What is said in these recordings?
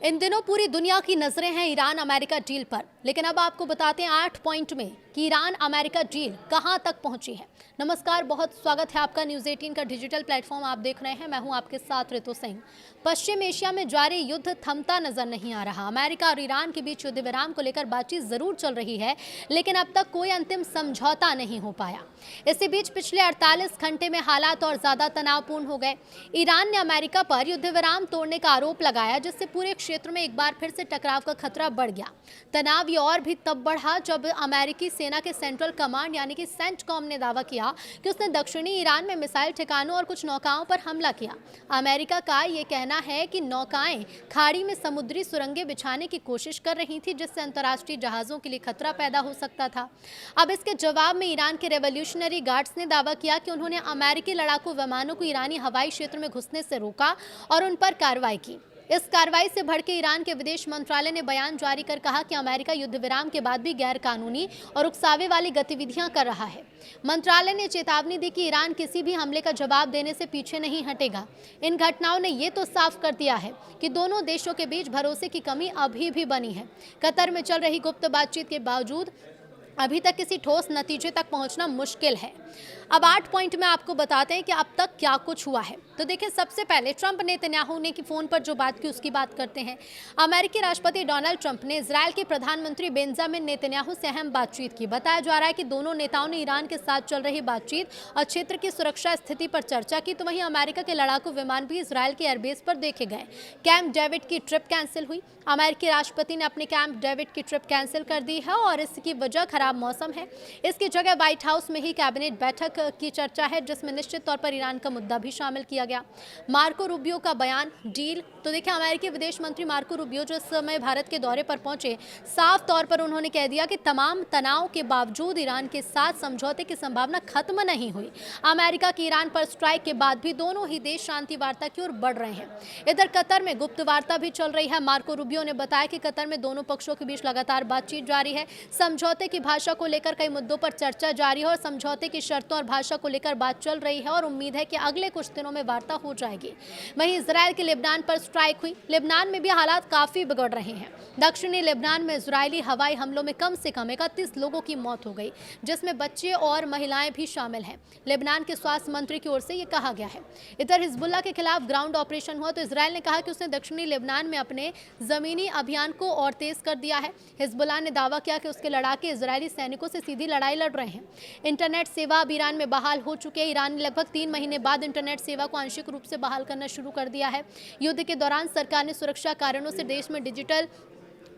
इन दिनों पूरी दुनिया की नजरें हैं ईरान अमेरिका डील पर, लेकिन अब आपको बताते हैं 8 पॉइंट में कि ईरान अमेरिका डील कहां तक पहुंची है। नमस्कार, बहुत स्वागत है आपका न्यूज़ 18 का डिजिटल प्लेटफॉर्म आप देख रहे हैं। मैं हूं आपके साथ ऋतु सिंह। पश्चिम एशिया में जारी युद्ध थमता नजर नहीं आ रहा। अमेरिका और ईरान के बीच युद्ध विराम को लेकर बातचीत जरूर चल रही है, लेकिन अब तक कोई अंतिम समझौता नहीं हो पाया। इसी बीच पिछले 48 घंटे में हालात और ज्यादा तनावपूर्ण हो गए। ईरान ने अमेरिका पर युद्ध विराम तोड़ने का आरोप लगाया, जिससे पूरे क्षेत्र में एक बार फिर से टकराव का खतरा बढ़ गया। तनाव ये और भी तब बढ़ा जब अमेरिकी सेना के सेंट्रल कमांड यानी कि सेंटकॉम ने दावा किया कि उसने दक्षिणी ईरान में मिसाइल ठिकानों और कुछ नौकाओं पर हमला किया। अमेरिका का ये कहना है कि नौकाएं खाड़ी में समुद्री सुरंगें बिछाने की कोशिश कर रही थी, जिससे अंतर्राष्ट्रीय जहाजों के लिए खतरा पैदा हो सकता था। अब इसके जवाब में ईरान के रेवोल्यूशनरी गार्ड्स ने दावा किया कि उन्होंने अमेरिकी लड़ाकू विमानों को ईरानी हवाई क्षेत्र में घुसने से रोका और उन पर कार्रवाई की। इस कार्रवाई से भड़के ईरान के विदेश मंत्रालय ने बयान जारी कर कहा कि अमेरिका युद्ध विराम के बाद भी गैर कानूनी और उकसावे वाली गतिविधियां कर रहा है। मंत्रालय ने चेतावनी दी कि ईरान किसी भी हमले का जवाब देने से पीछे नहीं हटेगा। इन घटनाओं ने ये तो साफ कर दिया है कि दोनों देशों के बीच भरोसे की कमी अभी भी बनी है। कतर में चल रही गुप्त बातचीत के बावजूद अभी तक किसी ठोस नतीजे तक पहुंचना मुश्किल है। अब 8 पॉइंट में आपको बताते हैं कि अब तक क्या कुछ हुआ है। तो देखिए, सबसे पहले ट्रंप नेतन्याहू ने की फोन पर जो बात की उसकी बात करते हैं। अमेरिकी राष्ट्रपति डोनाल्ड ट्रंप ने इजरायल के प्रधानमंत्री बेंजामिन नेतन्याहू से अहम बातचीत की। बताया जा रहा है कि दोनों नेताओं ने ईरान के साथ चल रही बातचीत और क्षेत्र की सुरक्षा स्थिति पर चर्चा की। तो वहीं अमेरिका के लड़ाकू विमान भी इजरायल के एयरबेस पर देखे गए। कैंप डेविड की ट्रिप कैंसिल हुई। अमेरिकी राष्ट्रपति ने अपने कैंप डेविड की ट्रिप कैंसिल कर दी है और इसकी वजह खराब मौसम है। इसकी जगह व्हाइट हाउस में ही कैबिनेट बैठक की चर्चा है, जिसमें निश्चित तौर पर ईरान का मुद्दा भी शामिल किया गया। मार्को रूबियो का बयान, डील। तो देखिए, अमेरिकी विदेश मंत्री मार्को रूबियो जो इस समय भारत के दौरे पर पहुंचे, साफ तौर पर उन्होंने कह दिया कि तमाम तनाव के बावजूद ईरान के साथ समझौते की संभावना खत्म नहीं हुई। अमेरिका की ईरान पर स्ट्राइक के बाद भी दोनों ही देश शांति वार्ता की ओर बढ़ रहे हैं। इधर कतर में गुप्त वार्ता भी चल रही है। मार्को रूबियो ने बताया कि कतर में दोनों पक्षों के बीच लगातार बातचीत जारी है। समझौते की भाषा को लेकर कई मुद्दों पर चर्चा जारी है और समझौते की शर्तों और भाषा को लेकर बात चल रही है और उम्मीद है कि अगले कुछ दिनों में वार्ता हो जाएगी। वहीं इजरायल के लेबनान पर स्ट्राइक हुई। लेबनान में भी हालात काफी बिगड़ रहे हैं। दक्षिणी लेबनान में इजरायली हवाई हमलों में कम से कम 31 लोगों की मौत हो गई, जिसमें बच्चे और महिलाएं भी शामिल हैं। लेबनान के स्वास्थ्य मंत्री की ओर से यह कहा गया है। इधर हिजबुल्लाह के खिलाफ ग्राउंड ऑपरेशन हुआ तो इजरायल ने कहा कि उसने दक्षिणी लेबनान में अपने जमीनी अभियान को और तेज कर दिया है। हिजबुल्लाह ने दावा किया कि उसके लड़ाके इजरायली सैनिकों से सीधी लड़ाई लड़ रहे हैं। इंटरनेट सेवा अब ईरान में बहाल हो चुकी है। ईरान ने लगभग 3 महीने बाद इंटरनेट सेवा को आंशिक रूप से बहाल करना शुरू कर दिया है। युद्ध के दौरान सरकार ने सुरक्षा कारणों से देश में डिजिटल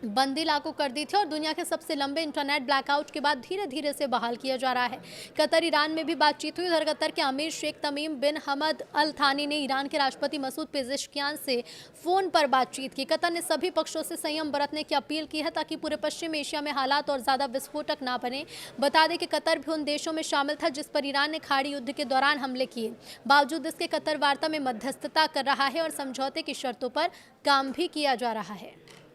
बंदी लागू कर दी थी और दुनिया के सबसे लंबे इंटरनेट ब्लैकआउट के बाद धीरे धीरे से बहाल किया जा रहा है। कतर ईरान में भी बातचीत हुई। उधर कतर के अमीर शेख तमीम बिन हमद अल थानी ने ईरान के राष्ट्रपति मसूद पेजेश्कियान से फोन पर बातचीत की। कतर ने सभी पक्षों से संयम बरतने की अपील की है ताकि पूरे पश्चिम एशिया में हालात और ज्यादा विस्फोटक ना बने। बता दें कि कतर भी उन देशों में शामिल था जिस पर ईरान ने खाड़ी युद्ध के दौरान हमले किए। बावजूद इसके कतर वार्ता में मध्यस्थता कर रहा है और समझौते की शर्तों पर काम भी किया जा रहा है।